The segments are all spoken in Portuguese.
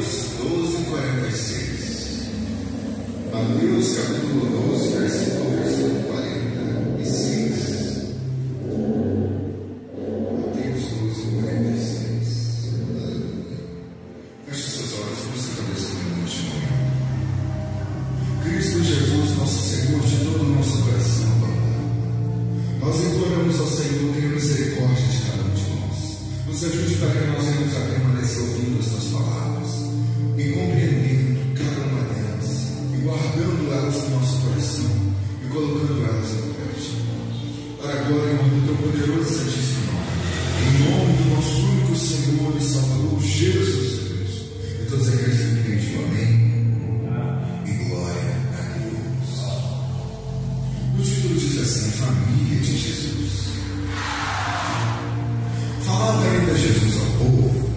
Mateus 12:46. Mateus capítulo 12, versículo 46. Mateus 12:46. Feche seus olhos, você cabeça neste momento. Cristo Jesus, nosso Senhor, de todo o nosso coração, nós imploramos ao Senhor, tenha misericórdia de cada um de nós. Nos ajude para que nós venhamos a permanecer ouvindo as tuas palavras e compreendendo cada uma delas e guardando elas no nosso coração e colocando elas em prática. Para a glória e honra do teu poderoso e santíssimo nome, em nome do nosso único Senhor e Salvador Jesus Cristo. E todos aqueles que creem, digam amém. E glória a Deus. O título diz assim: Família de Jesus. Falava ainda Jesus ao povo,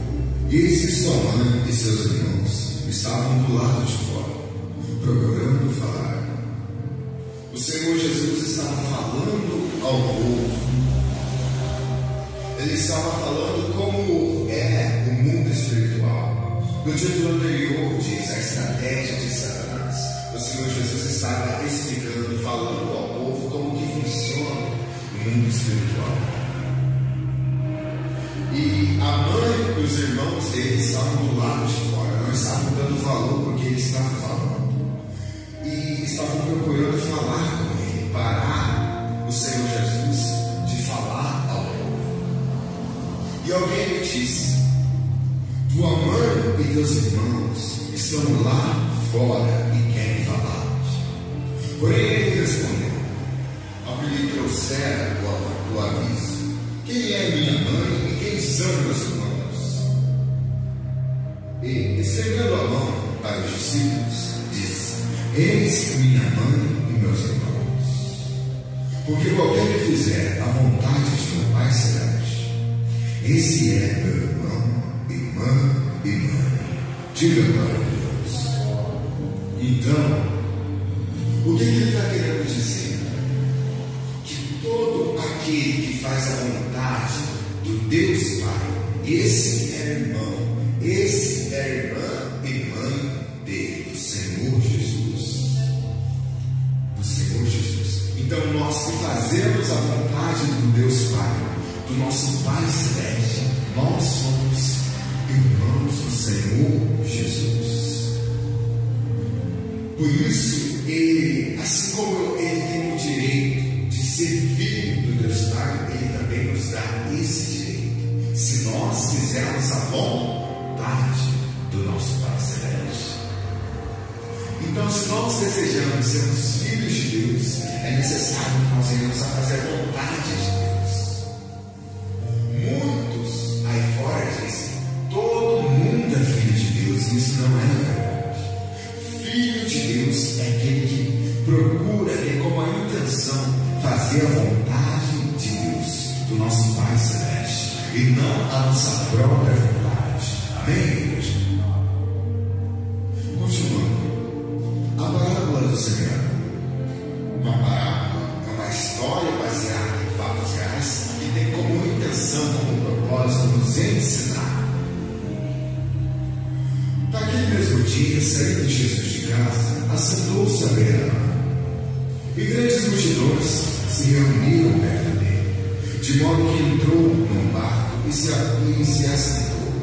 e eis que sua mãe e seus irmãos estavam do lado de fora, procurando falar. O Senhor Jesus estava falando ao povo. Ele estava falando como é o mundo espiritual. No título anterior diz a estratégia de Satanás. O Senhor Jesus estava explicando, falando ao povo como que funciona o mundo espiritual. E a mãe e os irmãos dele estavam do lado de fora, não estavam dando valor porque ele estava falando. E estavam procurando falar com ele, parar o Senhor Jesus de falar ao povo. E alguém lhe disse: tua mãe e teus irmãos estão lá fora e querem falar-te. Porém ele respondeu, ao que lhe trouxeram o aviso: quem é minha mãe e quem são meus irmãos? E, estendendo a mão para os discípulos, disse: eis minha mãe e meus irmãos. Porque qualquer que fizer a vontade de meu Pai celeste, esse é meu irmão, irmã e mãe. Diga glória a Deus. Então, o que ele está querendo dizer? Que todo aquele que faz a vontade do Deus Pai, esse é irmão, esse é irmã e mãe dele, do Senhor Jesus. Do Senhor Jesus. Então nós que fazemos a vontade do Deus Pai, do nosso Pai Celeste, nós somos irmãos do Senhor Jesus. Por isso, ele, assim como ele tem o direito de ser filho do Deus Pai, ele também nos dá esse direito, se nós fizermos a vontade do nosso Pai Celeste. Então, se nós desejamos sermos filhos de Deus, é necessário que nós venhamos a fazer a vontade de Deus. Muitos aí fora dizem: todo mundo é filho de Deus, e isso não é verdade. Filho de Deus é aquele que procura ter como a intenção fazer a vontade de Deus, do nosso Pai Celeste, e não a nossa própria vontade. Amém, igreja? Continuando, a parábola do semeador. Uma parábola é uma história baseada em fatos reais que tem como intenção, como propósito, nos ensinar. Naquele mesmo dia, saindo Jesus de casa, assentou-se à beira-mar, e grandes multidões se reuniram perto dele, de modo que entrou num barco e se assentou,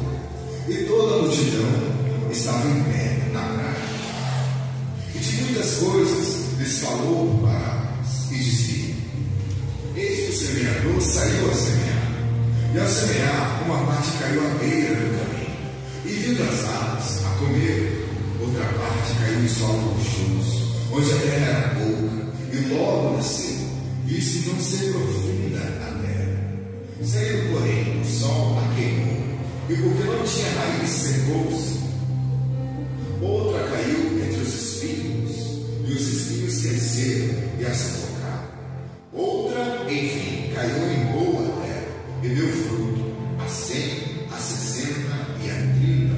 e toda a multidão estava em pé na praia. E de muitas coisas lhes falou por parábolas, e dizia: eis que o semeador saiu a semear, e ao semear, uma parte caiu à beira do caminho, e vindo as aves a comer, outra parte caiu em solo rochoso, onde a terra era pouca, e logo nasceu, visto não ser profunda a terra. Saindo, porém, o sol a queimou, e porque não tinha raiz, secou-se. Outra caiu entre os espinhos, e os espinhos cresceram e a sufocaram. Outra, enfim, caiu em boa terra, e deu fruto, a 100, a 60 e a 30.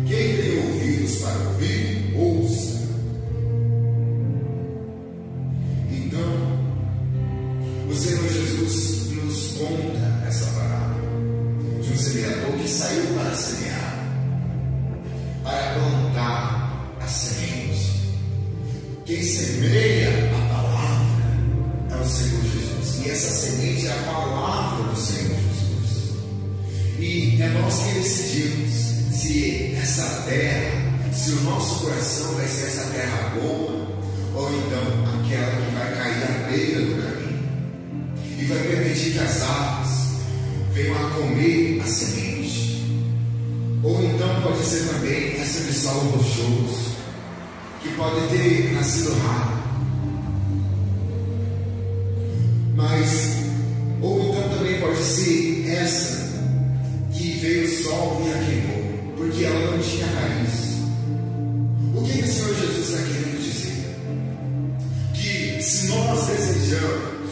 Quem tem ouvidos para ouvir, ouça. Então, o Senhor Jesus nos conta essa parábola de um semeador que saiu para semear. quem semeia a palavra é o Senhor Jesus. E essa semente é a palavra do Senhor Jesus. E é nós que decidimos se essa terra, se o nosso coração vai ser essa terra boa, ou então aquela que vai cair à beira do caminho e vai permitir que as aves venham a comer a semente. Ou então pode ser também essa de solo rochoso, que pode ter nascido rápido, mas ou então também pode ser essa que veio o sol e a queimou, porque ela não tinha raiz. O que o Senhor Jesus está querendo dizer? Que se nós desejamos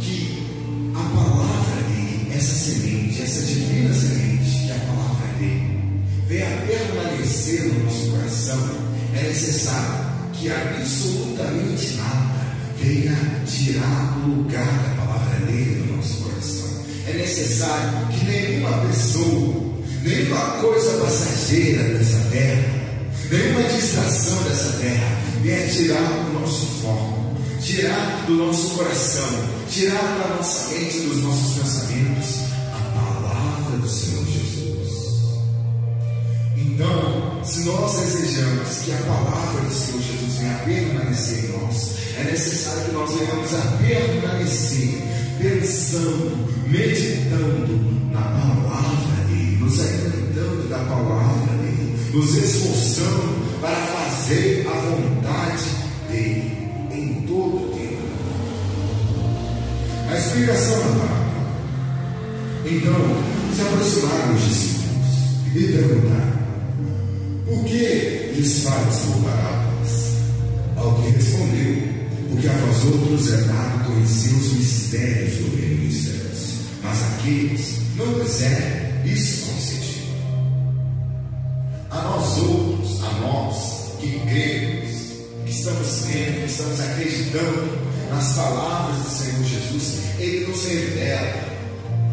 que a palavra dele, essa semente, essa divina semente, que é a palavra dele, venha permanecer no nosso coração, é necessário que absolutamente nada venha tirar o lugar da palavra dele no nosso coração. É necessário que nenhuma pessoa, nenhuma coisa passageira dessa terra, nenhuma distração dessa terra venha tirar o nosso foco, tirar do nosso coração, tirar da nossa mente, dos nossos pensamentos, a palavra do Senhor Jesus. Então, se nós desejamos que a palavra do Senhor Jesus venha a permanecer em nós, é necessário que nós venhamos a permanecer pensando, meditando na palavra dele, nos alimentando da palavra dele, nos esforçando para fazer a vontade dele em todo o tempo. A explicação da palavra. Então, se aproximaram os discípulos e perguntaram: por que lhes falas por parábolas? Ao que respondeu: porque a vós outros é dado conhecer os mistérios do reino dos céus, mas aqueles não quiserem isso concedido. A nós outros, a nós que cremos, que estamos crendo, que estamos acreditando nas palavras do Senhor Jesus, Ele nos revela,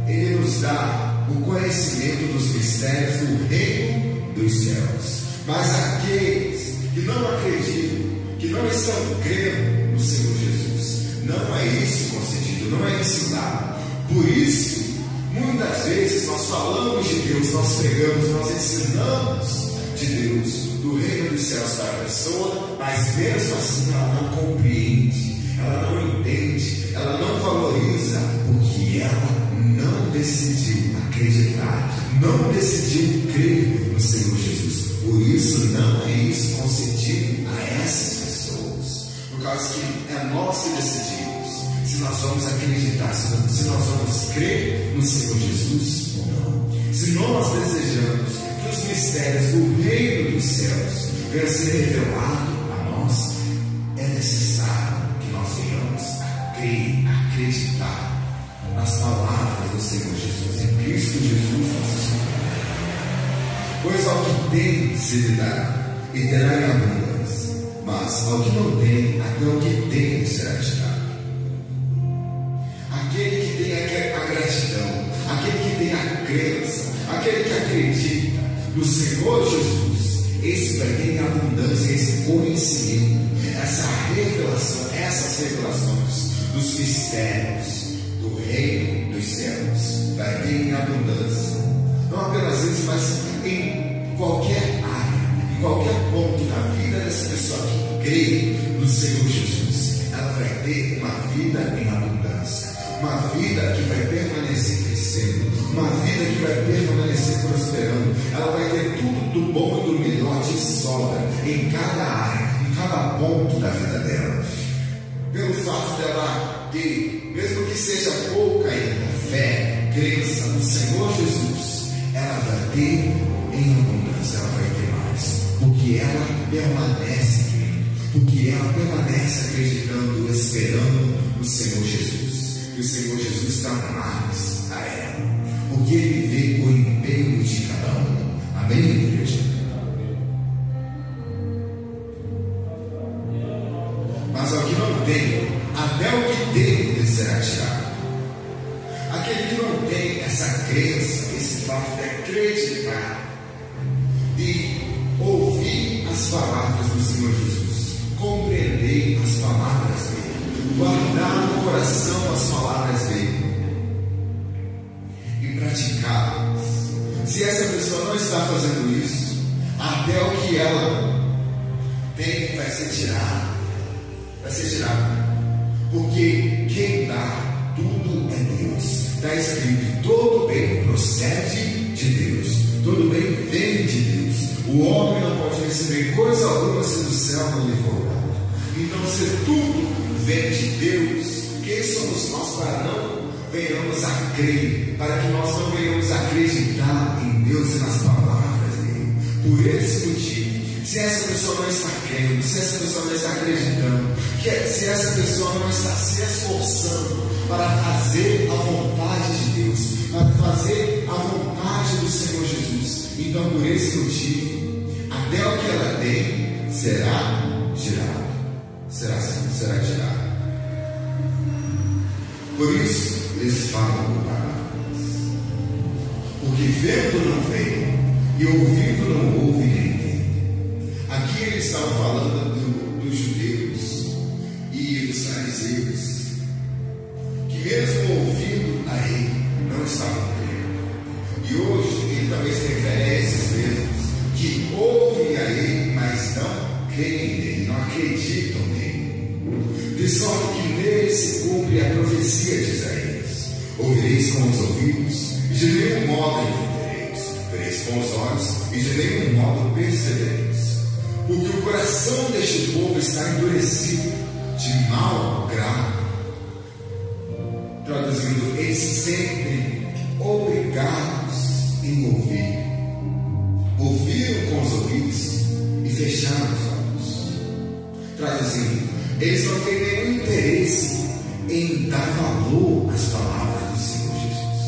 Ele nos dá o conhecimento dos mistérios do reino dos céus. Mas aqueles que não acreditam, que não estão crendo no Senhor Jesus, não é isso concedido, não é isso dado. Por isso, muitas vezes nós falamos de Deus, nós pregamos, nós ensinamos de Deus, do reino dos céus para a pessoa, mas mesmo assim ela não compreende, ela não entende, ela não valoriza, porque ela não decidiu acreditar, não decidiu crer no Senhor Jesus. Por isso não é isso concedido a essas pessoas, por causa que é nós que decidimos se nós vamos acreditar, se nós vamos crer no Senhor Jesus ou não. Se nós desejamos que os mistérios do reino dos céus venham a ser revelados a nós, é necessário que nós venhamos a crer, a acreditar nas palavras do Senhor Jesus, em Cristo Jesus nosso Senhor. Pois ao que tem se lhe dará, e terá em abundância, mas ao que não tem, até o que tem lhe será tirado. Aquele que tem a gratidão, aquele que tem a crença, aquele que acredita no Senhor Jesus, esse vai ter em abundância esse conhecimento, essa revelação, essas revelações dos mistérios do reino dos céus, vai ter em abundância. Não apenas isso, mas em qualquer área, em qualquer ponto da vida dessa pessoa que crê no Senhor Jesus, ela vai ter uma vida em abundância, uma vida que vai permanecer crescendo, uma vida que vai permanecer prosperando. Ela vai ter tudo do bom e do melhor de sobra em cada área, em cada ponto da vida dela. Pelo fato dela ter, mesmo que seja pouca ainda, fé, crença no Senhor Jesus, ela vai ter em abundância, ela vai ter mais, porque ela permanece crendo, porque ela permanece acreditando, esperando no Senhor Jesus. E o Senhor Jesus dá mais a ela, porque Ele vê o empenho de cada um. Amém, igreja? Mas ao que não tem, até o que tem lhe será tirado. Aquele que não tem essa crença, esse fato de acreditar e ouvir as palavras do Senhor Jesus, ouvir as palavras dele, guardar no coração as palavras dele e praticá-las. Se essa pessoa não está fazendo isso, até o que ela tem vai ser tirado. Vai ser tirado. Porque quem dá tudo é Deus. Está escrito: todo bem procede de Deus, todo bem vem de Deus. O homem não pode receber coisa alguma se do céu não lhe for dado. Então, se tudo vem de Deus, quem somos nós para não venhamos a crer, para que nós não venhamos a acreditar em Deus e nas palavras dele? Por esse motivo, se essa pessoa não está crendo, se essa pessoa não está acreditando, se essa pessoa não está se esforçando para fazer a vontade de Deus, para fazer a vontade do Senhor Jesus, então por esse motivo, até o que ela tem será tirado. Será tirado. Por isso, eles falam por palavras. Porque vendo não vem, e ouvindo não ouve nem entende. Aqui eles estavam falando dos judeus e dos fariseus, que mesmo ouvindo a ele, não estavam crendo. E hoje ele também se refere a esses mesmos, que ouvem a ele, mas não creem nele, não acreditam nele. De sorte que nele se cumpre a profecia de Isaías: ouvireis com os ouvidos, e de nenhum modo entendereis; vereis com os olhos, e de nenhum modo percebereis. Porque o coração deste povo está endurecido, de mau grado. Traduzindo, eles sempre obrigados em ouvir. Ouviram com os ouvidos e fecharam os olhos. Traduzindo, eles não têm nenhum interesse em dar valor às palavras do Senhor Jesus.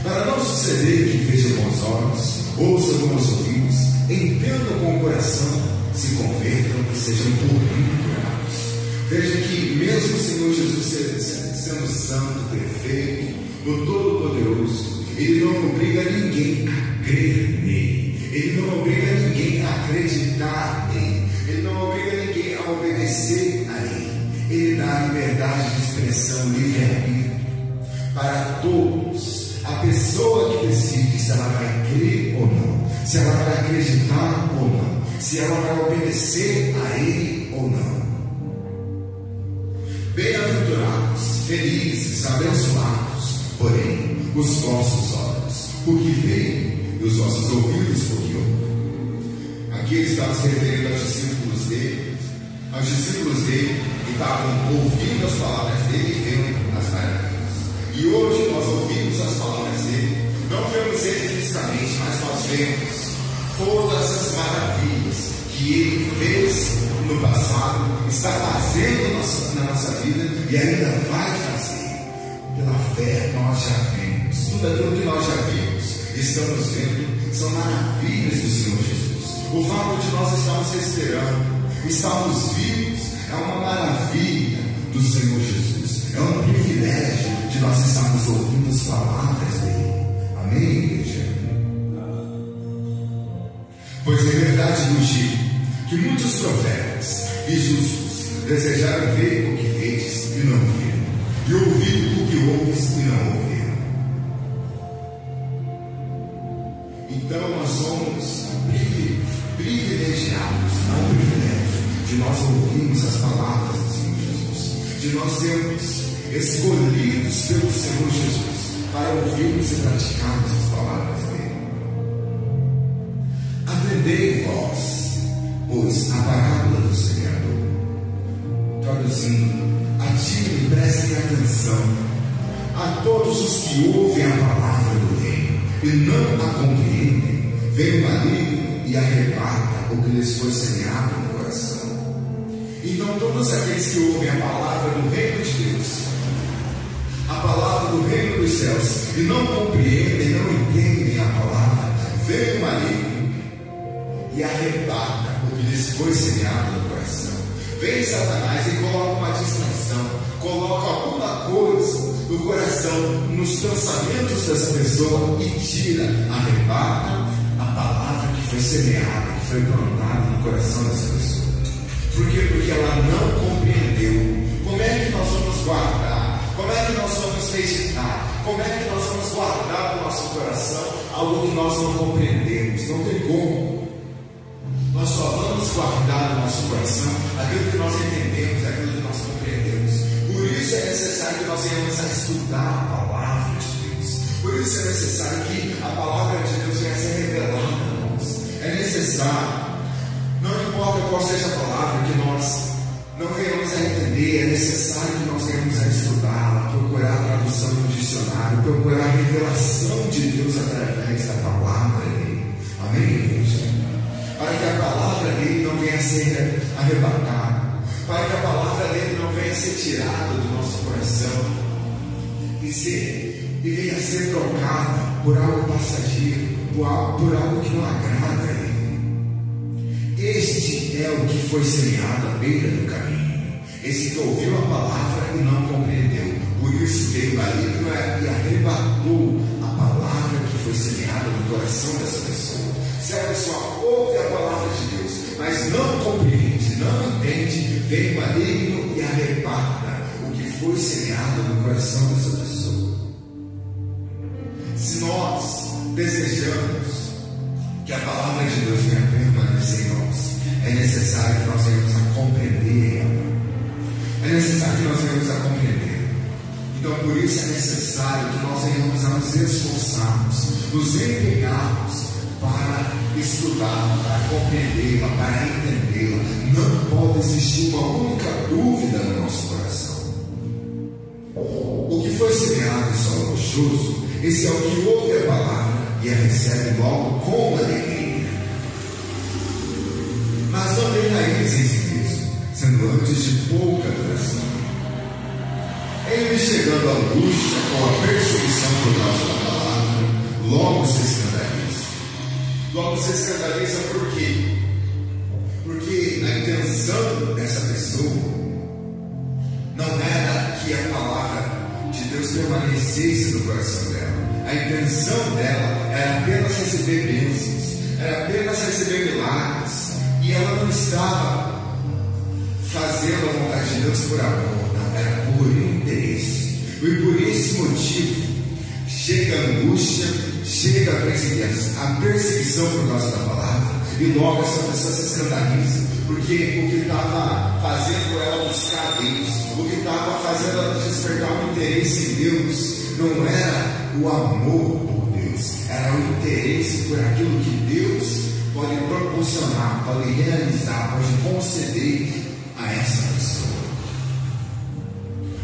Para não suceder que vejam com os olhos, ouçam com os ouvidos, entendam com o coração, se convertam e sejam por mim curados. Veja que mesmo o Senhor Jesus sendo santo, perfeito, o Todo-Poderoso, Ele não obriga ninguém a crer nele. Ele não obriga ninguém a acreditar nele. Ele não obriga ninguém a obedecer a ele. Ele dá liberdade de expressão, livre-arbítrio para todos. A pessoa que decide se ela vai crer ou não, se ela vai acreditar ou não, se ela vai obedecer a ele ou não. Bem-aventurados, felizes, abençoados, porém, os vossos olhos, porque veem, e os vossos ouvidos, porque ouvem. Aqui ele estava se referindo aos discípulos dele, que estavam ouvindo as palavras dele e vendo as maravilhas. E hoje nós ouvimos as palavras dele, não vemos ele fisicamente, mas nós vemos todas as maravilhas que ele fez no passado, está fazendo na nossa vida e ainda vai fazer. Pela fé nós já vemos tudo aquilo que nós já vimos, estamos vendo, são maravilhas do Senhor Jesus. O fato de nós estarmos respirando, estarmos vivos, é uma maravilha do Senhor Jesus. É um privilégio de nós estarmos ouvindo as palavras dele. Amém, igreja? Pois é verdade vos digo que muitos profetas e justos desejaram ver o que vedes e não viram, e ouvir o que ouves e não ouviram. Então nós somos privilegiados, não privilégio, de nós ouvirmos as palavras do Senhor Jesus, de nós sermos escolhidos pelo Senhor Jesus para ouvirmos e praticarmos as palavras dele. Aprendei vós, pois, a parábola do semeador. Traduzindo, atirem e prestem atenção a todos os que ouvem a palavra do reino e não a compreendem. Vem o maligno e arrebata o que lhes foi semeado no coração. Então todos aqueles que ouvem a palavra do reino de Deus, a palavra do reino dos céus, e não compreendem, não entendem a palavra, vem o maligno e arrebata o que lhes foi semeado no coração. Vem Satanás e coloca uma distração, coloca alguma coisa no coração, nos pensamentos dessa pessoa e tira, arrebata a palavra que foi semeada, que foi plantada no coração dessa pessoa. Por quê? Porque ela não compreendeu. Como é que nós vamos guardar? Como é que nós vamos meditar? Como é que nós vamos guardar no nosso coração algo que nós não compreendemos? Não tem como. Nós só vamos guardar no nosso coração aquilo que nós entendemos, aquilo que nós compreendemos. Por isso é necessário que nós venhamos a estudar a palavra de Deus. Por isso é necessário que a palavra de Deus venha a ser revelada a nós. É necessário, não importa qual seja a palavra que nós não venhamos a entender, é necessário que nós venhamos a estudá-la, procurar a tradução no dicionário, procurar a revelação de Deus através da palavra dele. Amém, igreja? Para que a palavra dele não venha a ser arrebatada, para que a palavra dele não venha a ser tirada do nosso coração e venha a ser trocada por algo passageiro, por algo que não agrada a ele. Este é o que foi semeado à beira do caminho, esse que ouviu a palavra e não compreendeu. Por isso veio o maligno e arrebatou a palavra que foi semeada no coração dessa pessoa. Se a pessoa ouve a palavra de Deus, mas não compreende, não entende, vem o maligno e arrebata o que foi semeado no coração dessa pessoa. Se nós desejamos que a palavra de Deus venha permanecer em nós, é necessário que nós venhamos a compreender ela. É necessário que nós venhamos a compreender. Então, por isso é necessário que nós venhamos a nos esforçarmos, nos empenharmos para estudar, para compreendê-la, para entendê-la. Não pode existir uma única dúvida no nosso coração. O que foi semeado em solo rochoso, esse é o que ouve a palavra e a recebe logo com alegria. Mas não tem raiz em si mesmo, sendo antes de pouca duração. Ele chegando à angústia com a perseguição por causa da palavra, logo se escandaliza. Logo se escandaliza por quê? Porque a intenção dessa pessoa não era que a palavra de Deus permanecesse no coração dela. A intenção dela era apenas receber bênçãos, era apenas receber milagres. E ela não estava fazendo a vontade de Deus por amor, não, era por interesse. E por esse motivo chega a angústia, chega a perseguição por causa da palavra, e logo essa pessoa se escandaliza, porque o que estava fazendo ela buscar a Deus, o que estava fazendo ela despertar o interesse em Deus, não era o amor por Deus, era o interesse por aquilo que Deus pode proporcionar, pode realizar, pode conceder a essa pessoa.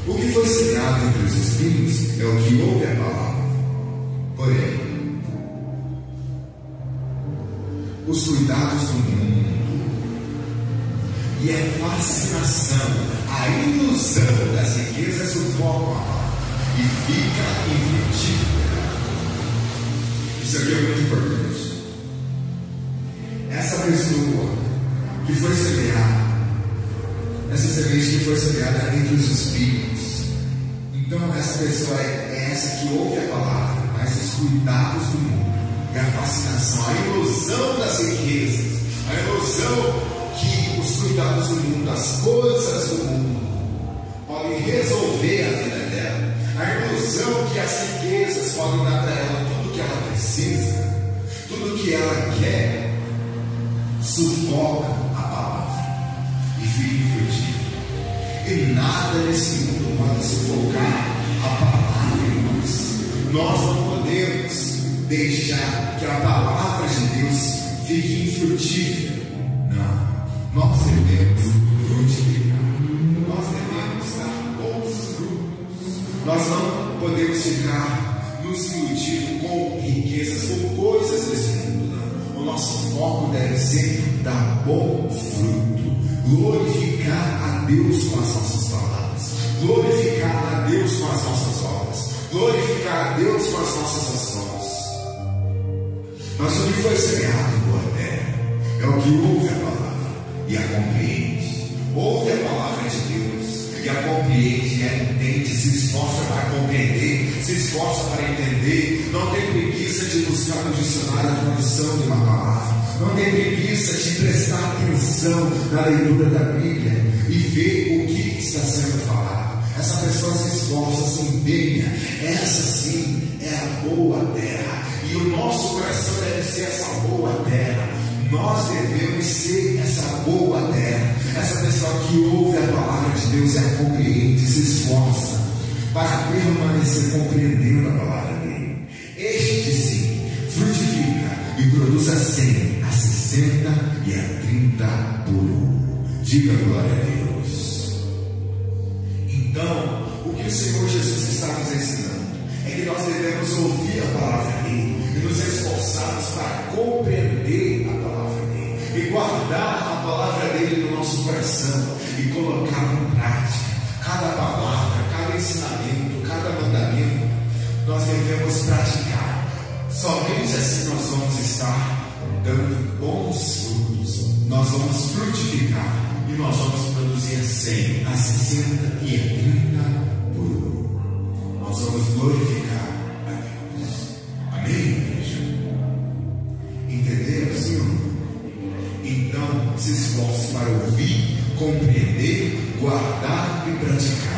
O que foi semeado entre os espinhos é o que ouve a palavra. Porém, os cuidados do mundo e a fascinação, a ilusão das riquezas sufocam a palavra e fica infrutífera. Isso aqui é muito importante. Essa pessoa que foi semeada, essa semente que foi semeada entre os espinhos, então essa pessoa é essa que ouve a palavra, mas os cuidados do mundo e a fascinação, a ilusão das riquezas, a ilusão que os cuidados do mundo, as coisas do mundo podem resolver a vida dela, a ilusão que as riquezas podem dar para ela tudo que ela precisa, tudo que ela quer, sufoca a palavra e fica infrutífero. E nada nesse mundo pode sufocar a palavra em nós. Nós não podemos deixar que a palavra de Deus fique infrutífera. Não, nós devemos frutificar, nós devemos dar bons frutos. Nós não podemos ficar nos iludindo com riquezas, com coisas desse mundo. Não. O nosso foco deve ser dar bom fruto, glorificar a Deus com as nossas palavras, glorificar a Deus com as nossas obras, glorificar a Deus com as nossas ações. Mas o que foi semeado em boa terra é o que ouve a palavra e a compreende, ouve a palavra de Deus e a compreende, e a entende, se esforça para compreender, se esforça para entender, não tem preguiça de buscar no dicionário a tradução de uma palavra, não tem preguiça de prestar atenção na leitura da Bíblia e ver o que está sendo falado. Essa pessoa se esforça, se empenha. Essa sim é a boa terra, e o nosso coração deve ser essa boa terra. Nós devemos ser essa boa terra, essa pessoa que ouve a palavra de Deus e a compreende, se esforça para permanecer compreendendo a palavra dele. Este sim frutifica e produz a 100, a 60 e a 30 por 1. Diga glória a Deus. Então, o que o Senhor Jesus está nos ensinando é que nós devemos ouvir a palavra dele e nos esforçarmos para compreender a palavra dele e guardar a palavra dele no nosso coração e colocar em prática cada palavra, cada ensinamento, cada mandamento. Nós devemos praticar. Somente assim nós vamos estar dando bons frutos, nós vamos frutificar e nós vamos produzir a 100, a 60 e a 30 por 1. Nós vamos glorificar a Deus. Amém, igreja? Entenderam, Senhor? Então, se esforce para ouvir, compreender, guardar e praticar.